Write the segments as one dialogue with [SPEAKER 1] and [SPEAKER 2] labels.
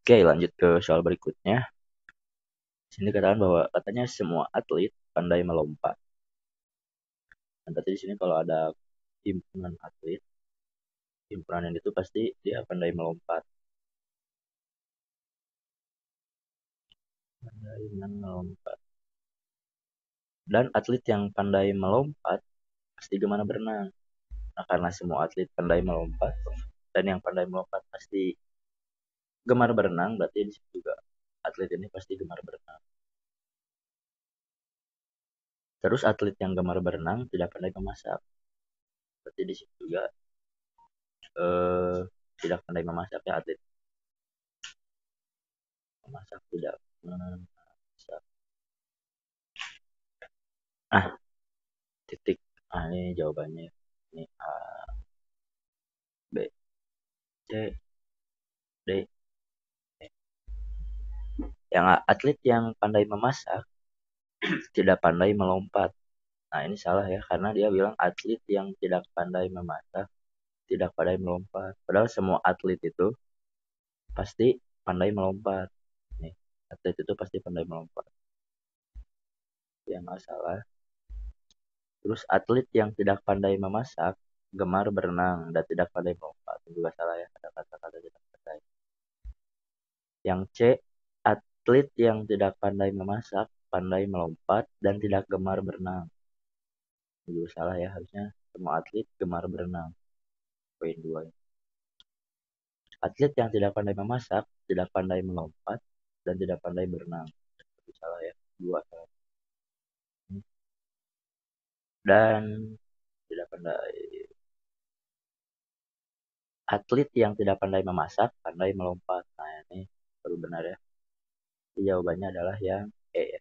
[SPEAKER 1] Oke, lanjut ke soal berikutnya. Di sini dikatakan bahwa katanya semua atlet pandai melompat. Dan berarti di sini kalau ada himpunan atlet, himpunan itu pasti dia pandai melompat. Pandai melompat. Dan atlet yang pandai melompat pasti gemar berenang. Nah, karena semua atlet pandai melompat dan yang pandai melompat pasti gemar berenang, berarti di situ juga atlet ini pasti gemar berenang. Terus atlet yang gemar berenang tidak pandai memasak. Berarti di situ juga tidak pandai memasak ya atlet. Memasak tidak memasak. Titik. Ini jawabannya. Ini A, B, C, D. Yang atlet yang pandai memasak tidak pandai melompat. Nah, ini salah ya, karena dia bilang atlet yang tidak pandai memasak tidak pandai melompat. Padahal semua atlet itu pasti pandai melompat. Nih, atlet itu pasti pandai melompat. Yang nggak salah. Terus atlet yang tidak pandai memasak gemar berenang dan tidak pandai melompat. Itu juga salah ya, ada kata-kata tidak pandai. Yang C, atlet yang tidak pandai memasak pandai melompat dan tidak gemar berenang. Itu juga salah ya, harusnya semua atlet gemar berenang. Poin 2. Atlet yang tidak pandai memasak tidak pandai melompat dan tidak pandai berenang. Itu salah ya, 2 salah. Dan tidak pandai. Atlet yang tidak pandai memasak pandai melompat. Nah, ini baru benar ya. Jadi jawabannya adalah yang E.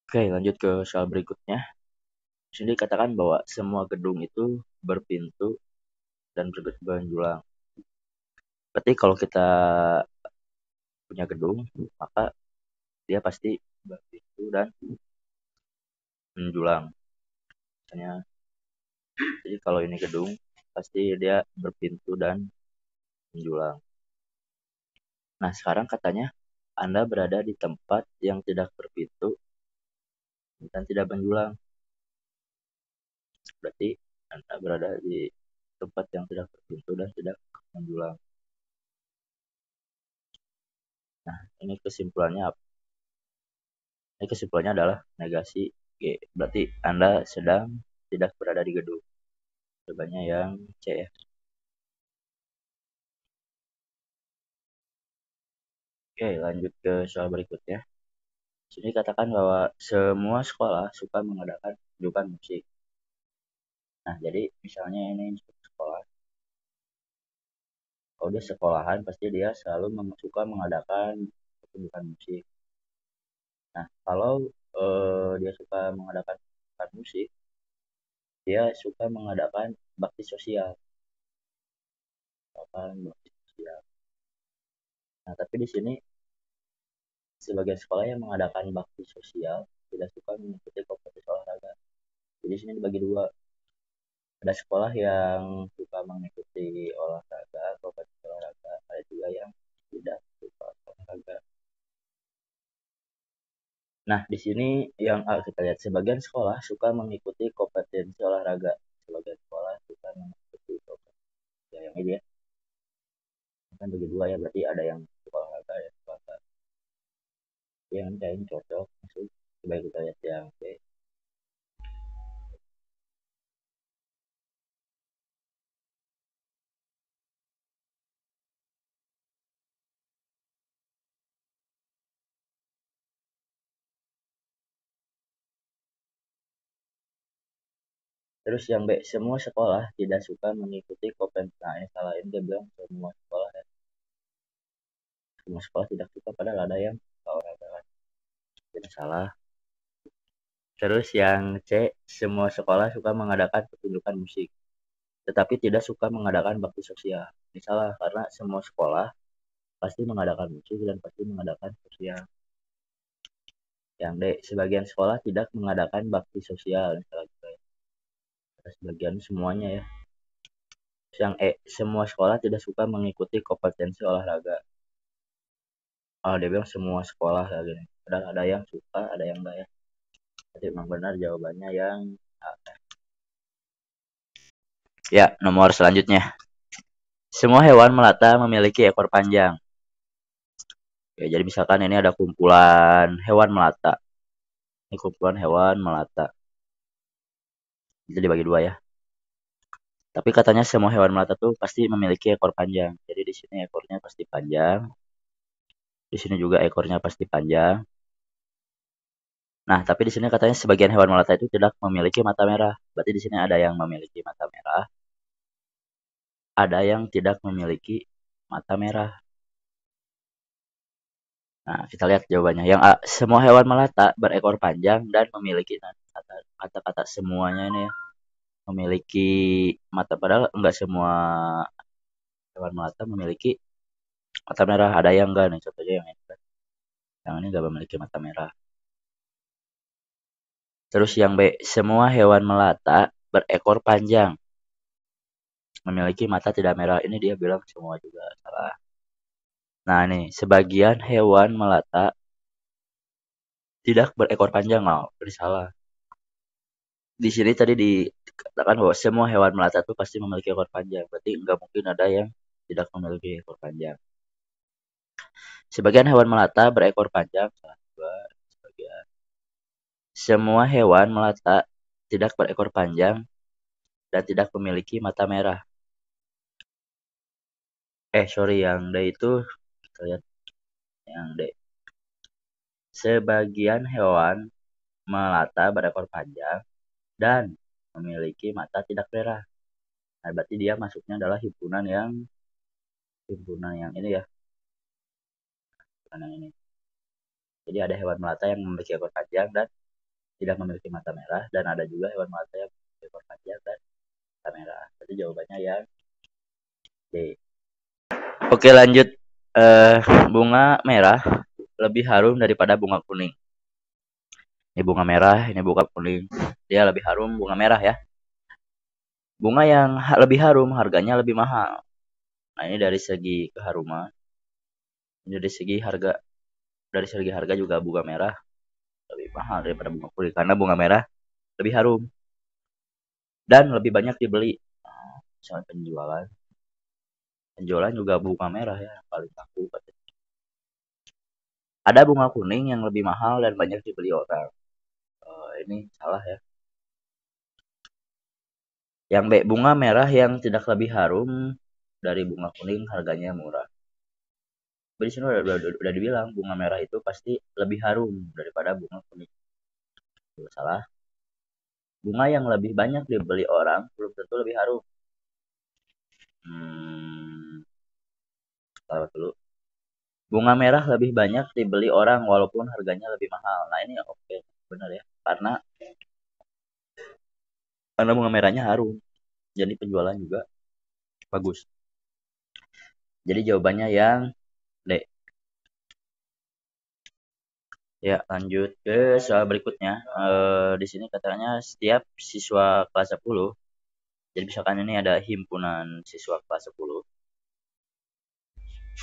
[SPEAKER 1] Oke, lanjut ke soal berikutnya. Di sini dikatakan bahwa semua gedung itu berpintu dan berjulang. Berarti kalau kita punya gedung, maka dia pasti berpintu dan menjulang. Misalnya, jadi kalau ini gedung, pasti dia berpintu dan menjulang. Nah, sekarang katanya Anda berada di tempat yang tidak berpintu dan tidak menjulang. Berarti Anda berada di tempat yang tidak berpintu dan tidak menjulang. Nah, ini kesimpulannya apa? Ini kesimpulannya adalah negasi G. Berarti Anda sedang tidak berada di gedung. Jawabannya yang C ya. Oke, lanjut ke soal berikutnya. Sini katakan bahwa semua sekolah suka mengadakan pertunjukan musik. Nah, jadi misalnya ini sekolah. Kalau dia sekolahan, pasti dia selalu suka mengadakan pertunjukan musik. Nah, kalau dia suka mengadakan pertunjukan musik, dia suka mengadakan bakti sosial. Bakti sosial. Nah, tapi di sini sebagian sekolah yang mengadakan bakti sosial tidak suka mengikuti kompetisi olahraga. Jadi sini dibagi dua. Ada sekolah yang suka mengikuti olahraga, kompetisi olahraga. Ada juga yang tidak suka olahraga. Nah, di sini yang kita lihat sebagian sekolah suka mengikuti kompetensi olahraga. Sebagian sekolah suka mengikuti kompetensi yang ini ya. Kan bagi dua ya, berarti ada yang suka olahraga ya suka olahraga. Yang kayaknya cocok masuk. Coba kita lihat yang B. Terus yang B, semua sekolah tidak suka mengikuti kompetensi. Nah, yang salah ini dia bilang semua sekolah ya. Semua sekolah tidak suka, padahal ada yang suka olahraga. Jadi salah. Terus yang C, semua sekolah suka mengadakan pertunjukan musik, tetapi tidak suka mengadakan bakti sosial. Ini salah, karena semua sekolah pasti mengadakan musik dan pasti mengadakan sosial. Yang D, sebagian sekolah tidak mengadakan bakti sosial. Ini salah juga ya. Sebagian semuanya ya. Yang E, semua sekolah tidak suka mengikuti kompetensi olahraga. dia bilang semua sekolah kayak gini. Ada yang suka, ada yang enggak ya. Jadi memang benar jawabannya yang A. Ya, nomor selanjutnya. Semua hewan melata memiliki ekor panjang. Ya, jadi misalkan ini ada kumpulan hewan melata. Ini kumpulan hewan melata. Jadi dibagi dua ya. Tapi katanya semua hewan melata tuh pasti memiliki ekor panjang. Jadi di sini ekornya pasti panjang. Di sini juga ekornya pasti panjang. Nah, tapi di sini katanya sebagian hewan melata itu tidak memiliki mata merah. Berarti di sini ada yang memiliki mata merah, ada yang tidak memiliki mata merah. Nah, kita lihat jawabannya. Yang A, semua hewan melata berekor panjang dan memiliki kata-kata semuanya ini ya, memiliki mata, padahal enggak semua hewan melata memiliki mata merah. Ada yang enggak nih, contohnya yang ini. Yang ini enggak memiliki mata merah. Terus yang B, semua hewan melata berekor panjang memiliki mata tidak merah. Ini dia bilang semua juga salah. Nah, nih, sebagian hewan melata tidak berekor panjang. Oh, ini salah. Di sini tadi dikatakan bahwa semua hewan melata itu pasti memiliki ekor panjang. Berarti nggak mungkin ada yang tidak memiliki ekor panjang. Sebagian hewan melata berekor panjang. Salah dua. Sebagian. Semua hewan melata tidak berekor panjang dan tidak memiliki mata merah. Sorry, yang D itu kita lihat yang D. Sebagian hewan melata berekor panjang dan memiliki mata tidak merah. Nah, berarti dia masuknya adalah himpunan yang ini ya, himpunan yang ini. Jadi ada hewan melata yang memiliki ekor panjang dan tidak memiliki mata merah, dan ada juga hewan melata yang memiliki ekor panjang dan mata merah. Jadi jawabannya yang D. Oke, lanjut. Bunga merah lebih harum daripada bunga kuning. Ini bunga merah, ini bunga kuning. Dia lebih harum bunga merah ya. Bunga yang lebih harum harganya lebih mahal. Nah, ini dari segi keharuman. Ini dari segi harga juga bunga merah lebih mahal daripada bunga kuning karena bunga merah lebih harum dan lebih banyak dibeli. Nah, misalnya penjualan juga bunga merah ya yang paling laku. Ada bunga kuning yang lebih mahal dan banyak dibeli orang. Ini salah ya. Yang B, bunga merah yang tidak lebih harum dari bunga kuning harganya murah. Di sini udah dibilang bunga merah itu pasti lebih harum daripada bunga kuning. Itu salah. Bunga yang lebih banyak dibeli orang belum tentu lebih harum. Salah dulu. Bunga merah lebih banyak dibeli orang walaupun harganya lebih mahal. Nah, ini oke, benar ya. Karena bunga merahnya harum. Jadi penjualan juga bagus. Jadi jawabannya yang D. Ya, lanjut ke soal berikutnya. Di sini katanya setiap siswa kelas 10, jadi misalkan ini ada himpunan siswa kelas 10,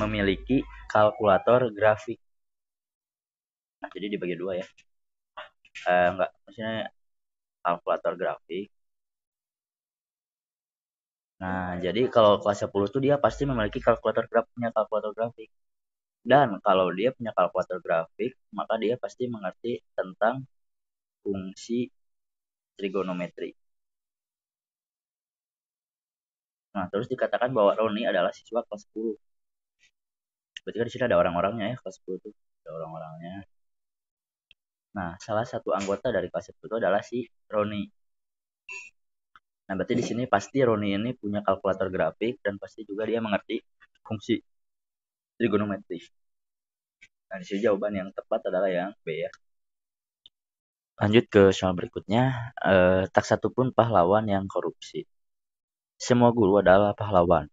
[SPEAKER 1] memiliki kalkulator grafik. Nah, jadi dibagi dua ya. Enggak, maksudnya kalkulator grafik. Nah, jadi kalau kelas 10 tuh dia pasti memiliki kalkulator grafik. Dan kalau dia punya kalkulator grafik, maka dia pasti mengerti tentang fungsi trigonometri. Nah, terus dikatakan bahwa Roni adalah siswa kelas 10. Berarti kan di sini ada orang-orangnya ya, kelas 10 itu. Ada orang-orangnya. Nah, salah satu anggota dari kelas 10 itu adalah si Roni. Nah, berarti di sini pasti Roni ini punya kalkulator grafik dan pasti juga dia mengerti fungsi trigonometri. Nah, di sini jawaban yang tepat adalah yang B ya. Lanjut ke soal berikutnya. Tak satu pun pahlawan yang korupsi. Semua guru adalah pahlawan.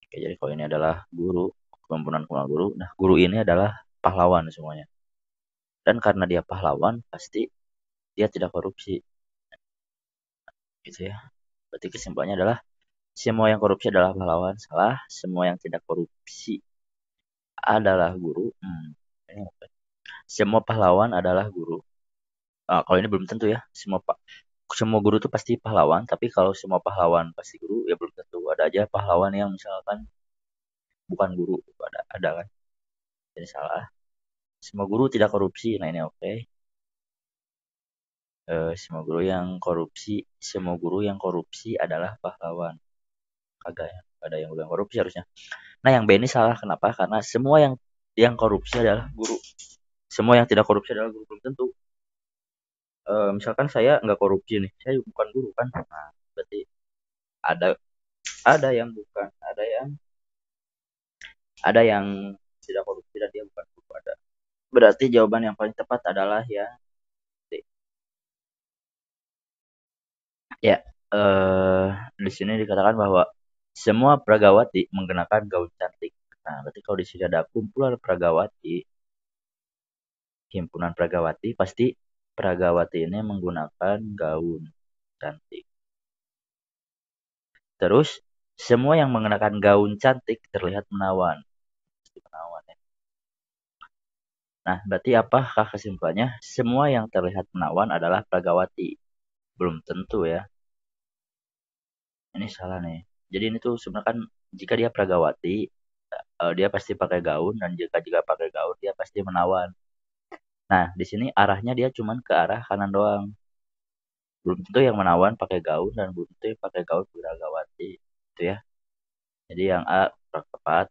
[SPEAKER 1] Oke, jadi kalau ini adalah guru, kumpulan guru. Nah, guru ini adalah pahlawan semuanya. Dan karena dia pahlawan, pasti dia tidak korupsi. Gitu ya. Berarti kesimpulannya adalah semua yang korupsi adalah pahlawan. Salah. Semua yang tidak korupsi adalah guru. Ini apa? Semua pahlawan adalah guru. Kalau ini belum tentu ya. Semua guru itu pasti pahlawan, tapi kalau semua pahlawan pasti guru ya belum tentu. Ada aja pahlawan yang misalkan bukan guru, ada kan. Jadi salah. Semua guru tidak korupsi. Nah ini oke. Semua guru yang korupsi adalah pahlawan. Kagak ya. Ada yang bilang korupsi harusnya. Nah yang B ini salah. Kenapa? Karena semua yang korupsi adalah guru. Semua yang tidak korupsi adalah guru, belum tentu. Misalkan saya nggak korupsi nih, saya bukan guru kan. Nah, berarti ada ada yang bukan, ada yang tidak korupsi dan dia bukan guru, ada. Berarti jawaban yang paling tepat adalah ya D. Ya, di sini dikatakan bahwa semua pragawati menggunakan gaun cantik. Nah, berarti kalau di sini ada kumpulan pragawati, himpunan pragawati, pasti pragawati ini menggunakan gaun cantik. Terus, semua yang mengenakan gaun cantik terlihat menawan. Menawan ya. Nah, berarti apakah kesimpulannya? Semua yang terlihat menawan adalah pragawati. Belum tentu ya. Ini salah nih. Jadi ini tuh sebenarnya kan jika dia pragawati, dia pasti pakai gaun, dan jika pakai gaun dia pasti menawan. Nah, di sini arahnya dia cuman ke arah kanan doang. Belum tentu yang menawan pakai gaun dan belum tentu yang pakai gaun pragawati. Itu ya. Jadi yang A tepat.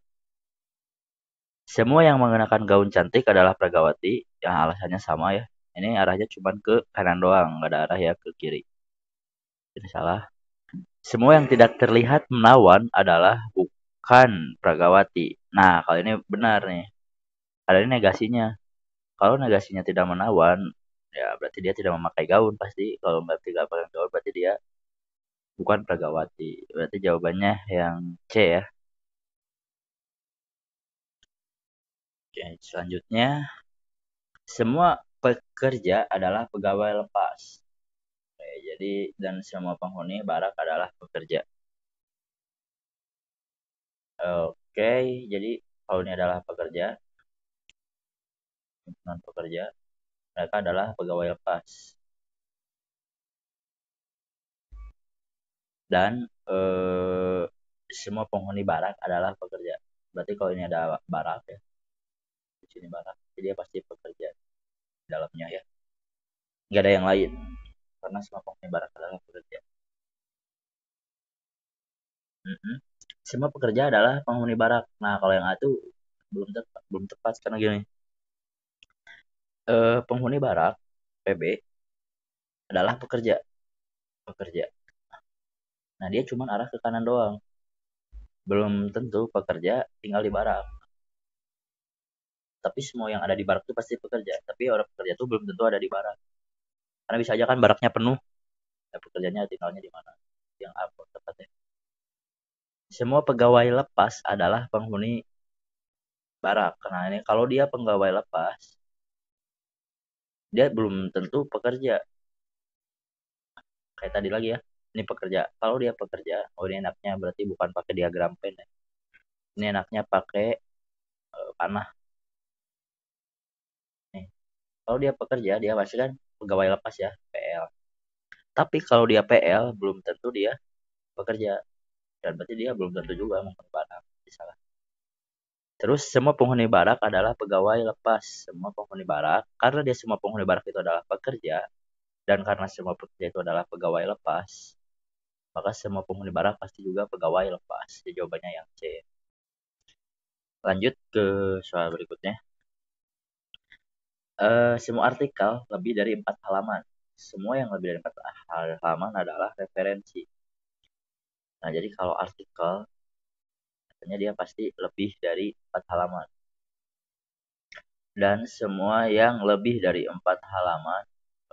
[SPEAKER 1] Semua yang mengenakan gaun cantik adalah pragawati, yang alasannya sama ya. Ini arahnya cuma ke kanan doang, nggak ada arah ya ke kiri. Ini salah. Semua yang tidak terlihat menawan adalah bukan pragawati. Nah, kalau ini benar nih. Ada ini negasinya. Kalau negasinya tidak menawan, ya berarti dia tidak memakai gaun pasti. Kalau berarti tidak pakai gaun, berarti dia bukan pragawati. Berarti jawabannya yang C ya. Oke, selanjutnya, semua pekerja adalah pegawai lepas. Oke, jadi dan semua penghuni barak adalah pekerja. Oke, jadi kalau ini adalah pekerja, non pekerja, mereka adalah pegawai lepas. Dan semua penghuni barak adalah pekerja. Berarti kalau ini ada barak ya, di sini barak, jadi dia pasti pekerja di dalamnya ya. Nggak ada yang lain, karena semua penghuni barak adalah pekerja. Semua pekerja adalah penghuni barak. Nah, kalau yang A itu belum tepat karena gini. Penghuni barak PB adalah pekerja. Pekerja. Nah, dia cuma arah ke kanan doang. Belum tentu pekerja tinggal di barak. Tapi semua yang ada di barak itu pasti pekerja. Tapi orang pekerja itu belum tentu ada di barak. Karena bisa aja kan baraknya penuh. Ya, pekerjanya tinggalnya di mana. Yang apa tepatnya. Semua pegawai lepas adalah penghuni barak. Nah, ini kalau dia pegawai lepas, dia belum tentu pekerja. Kayak tadi lagi ya. Ini pekerja. Kalau dia pekerja, oh ini enaknya berarti bukan pakai diagram pen ya. Ini enaknya pakai panah. Nih. Kalau dia pekerja, dia pasti kan pegawai lepas ya, PL. Tapi kalau dia PL, belum tentu dia pekerja. Dan berarti dia belum tentu juga menghuni barak. Salah. Terus semua penghuni barak adalah pegawai lepas. Semua penghuni barak, karena dia semua penghuni barak itu adalah pekerja, dan karena semua pekerja itu adalah pegawai lepas, maka semua penghuni barak pasti juga pegawai lepas. Jadi jawabannya yang C. Lanjut ke soal berikutnya. Semua artikel lebih dari 4 halaman. Semua yang lebih dari 4 halaman adalah referensi. Nah, jadi kalau artikel, katanya dia pasti lebih dari 4 halaman. Dan semua yang lebih dari 4 halaman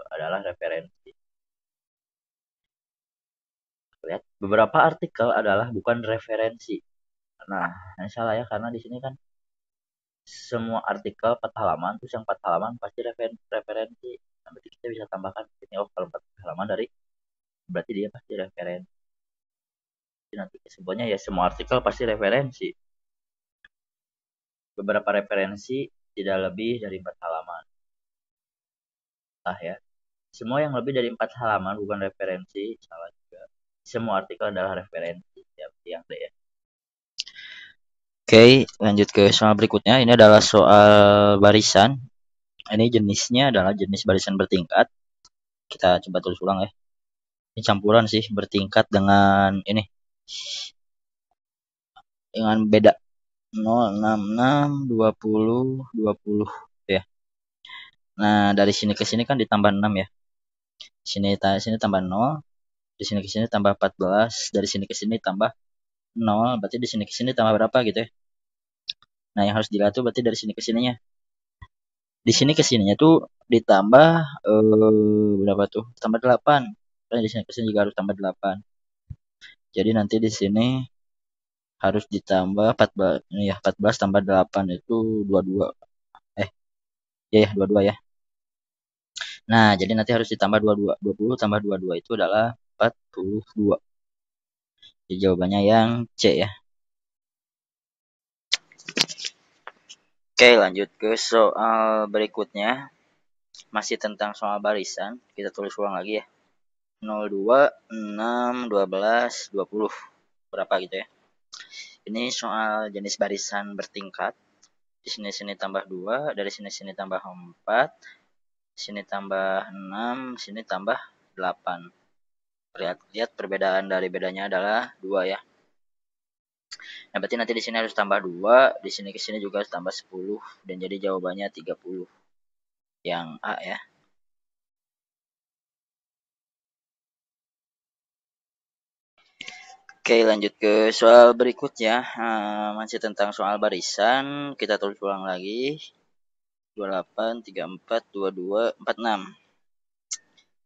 [SPEAKER 1] adalah referensi. Lihat, beberapa artikel adalah bukan referensi. Nah, ini salah ya, karena di sini kan semua artikel 4 halaman, terus yang 4 halaman pasti referensi. Nah, berarti kita bisa tambahkan ini, oh kalau 4 halaman berarti dia pasti referensi. Jadi nanti kesimpulannya ya semua artikel pasti referensi. beberapa referensi tidak lebih dari 4 halaman. Ya. Semua yang lebih dari 4 halaman bukan referensi, salah juga. Semua artikel adalah referensi. Yang D ya. Oke, lanjut ke soal berikutnya. Ini adalah soal barisan. Ini jenisnya adalah jenis barisan bertingkat. Kita coba tulis ulang ya. Ini campuran sih, bertingkat dengan ini. Dengan beda. 0, 6, 6, 20, 20 ya. Nah, dari sini ke sini kan ditambah 6 ya. Sini tambah 0, di sini ke sini tambah 14, dari sini ke sini tambah 0, berarti di sini ke sini tambah berapa gitu ya. Nah, yang harus dilihat tuh berarti dari sini ke sininya. Di sini ke sininya tuh ditambah berapa tuh? Tambah 8. Dan di sini ke sini juga harus tambah 8. Jadi nanti di sini harus ditambah 14. Ini ya, 14 tambah 8 itu 22. Ya 22 ya. Nah, jadi nanti harus ditambah 22. 20 tambah 22 itu adalah 42. Jadi jawabannya yang C ya. Oke, lanjut ke soal berikutnya. Masih tentang soal barisan. Kita tulis ulang lagi ya. 02, 6, 12, 20. Berapa gitu ya. Ini soal jenis barisan bertingkat. Di sini tambah 2, dari sini tambah 4, sini tambah 6, sini tambah 8. Lihat perbedaan dari bedanya adalah 2 ya. Nah, berarti nanti di sini harus tambah 2, di sini ke sini juga harus tambah 10 dan jadi jawabannya 30. Yang A ya. Oke, lanjut ke soal berikutnya. Masih tentang soal barisan, kita tulis ulang lagi. 28, 34, 22, 46.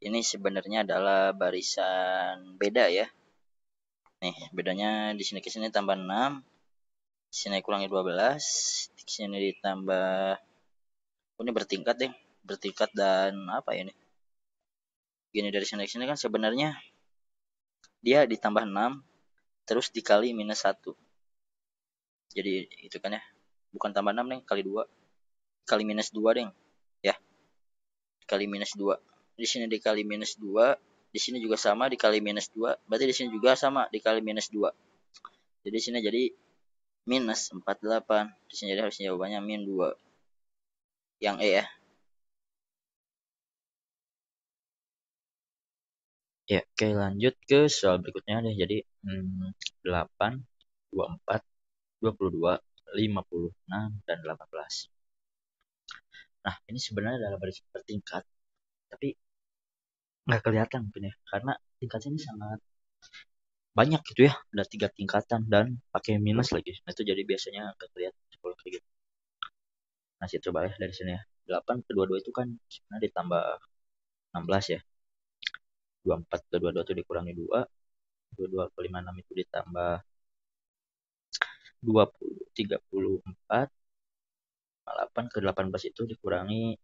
[SPEAKER 1] Ini sebenarnya adalah barisan beda ya. Nih, bedanya di sini ke sini tambah 6, di sini kurangi 12, di sini ditambah ini bertingkat deh. Bertingkat dan apa ya ini? Gini dari sini ke sini kan sebenarnya dia ditambah 6 terus dikali minus 1. Jadi itu kan ya. Bukan tambah 6 deh, kali 2. Kali minus 2 deh. Ya, kali minus 2. Di sini dikali minus 2, di sini juga sama dikali minus 2. Berarti di sini juga sama dikali minus 2. Jadi di sini jadi minus 48. Di sini jadi harusnya jawabannya min 2. Yang E ya. Ya, oke lanjut ke soal berikutnya deh. Jadi 8, 24, 22, 56, dan 18. Nah, ini sebenarnya adalah baris bertingkat, tapi nggak kelihatan mungkin ya, karena tingkatnya ini sangat banyak gitu ya, ada 3 tingkatan dan pakai minus lagi. Nah, itu jadi biasanya nggak kelihatan kalau kayak gitu. Nah, saya coba ya dari sini ya. 8 ke 22 itu kan sebenarnya ditambah 16 ya. 24 ke 22 itu dikurangi 2. 22 ke 56 itu ditambah 20, 34. 8 ke 18 itu dikurangi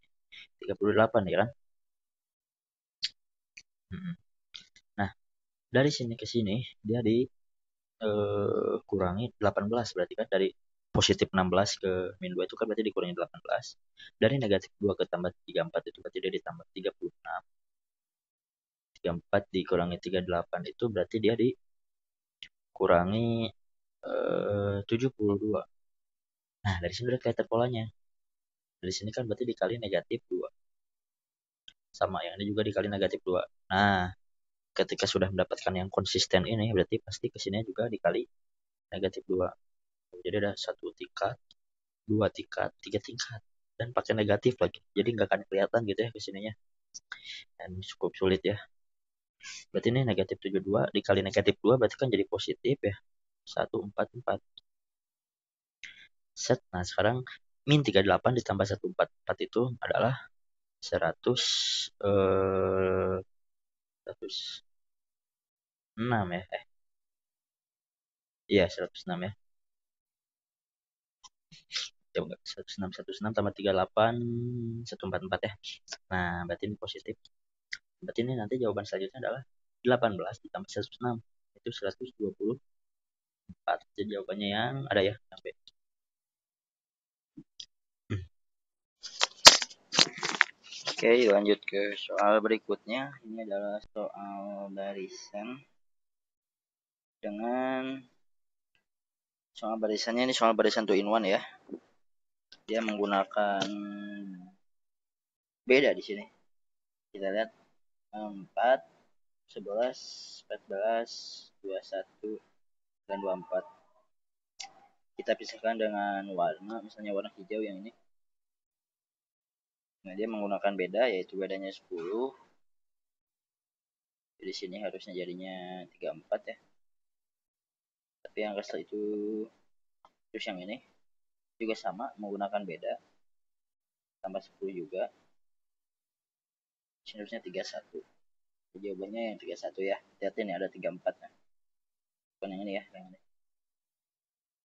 [SPEAKER 1] 38 ya kan. Nah, dari sini ke sini dia dikurangi 18 berarti kan, dari positif 16 ke min 2 itu kan berarti dikurangi 18. Dari negatif 2 ke tambah 34 itu berarti dia ditambah 36. 34 dikurangi 38 itu berarti dia dikurangi 72. Nah, dari sini udah kelihatan polanya. Dari sini kan berarti dikali negatif 2. Sama yang ini juga dikali negatif 2. Nah, ketika sudah mendapatkan yang konsisten ini berarti pasti kesini juga dikali negatif 2. Jadi ada 1 tingkat, 2 tingkat, 3 tingkat, dan pakai negatif lagi. Jadi nggak akan kelihatan gitu ya kesininya. Dan cukup sulit ya. Berarti ini negatif 72 dikali negatif 2 berarti kan jadi positif ya. 144. Set. Nah, sekarang min 38 ditambah 144 itu adalah 100 106 ya. Iya, 106 ya. Coba 106 tambah 38 144 ya. Nah, berarti ini positif. Berarti ini nanti jawaban selanjutnya adalah 18 ditambah 106 itu 124. Jadi jawabannya yang ada ya, yang B.
[SPEAKER 2] Oke, lanjut ke soal berikutnya. Ini adalah soal barisan dengan soal barisannya ini soal barisan 2 in 1 ya. Dia menggunakan beda di sini. Kita lihat 4, 11, 14, 21, dan 24. Kita pisahkan dengan warna, misalnya warna hijau yang ini. Nah, dia menggunakan beda, yaitu bedanya 10. Di sini harusnya jadinya 34 ya. Tapi yang setelah itu, terus yang ini juga sama, menggunakan beda. Tambah 10 juga. Sini harusnya 31. Jawabannya yang 31 ya. Lihat ini ada 34. Nah. Bukan yang ini ya, yang ini.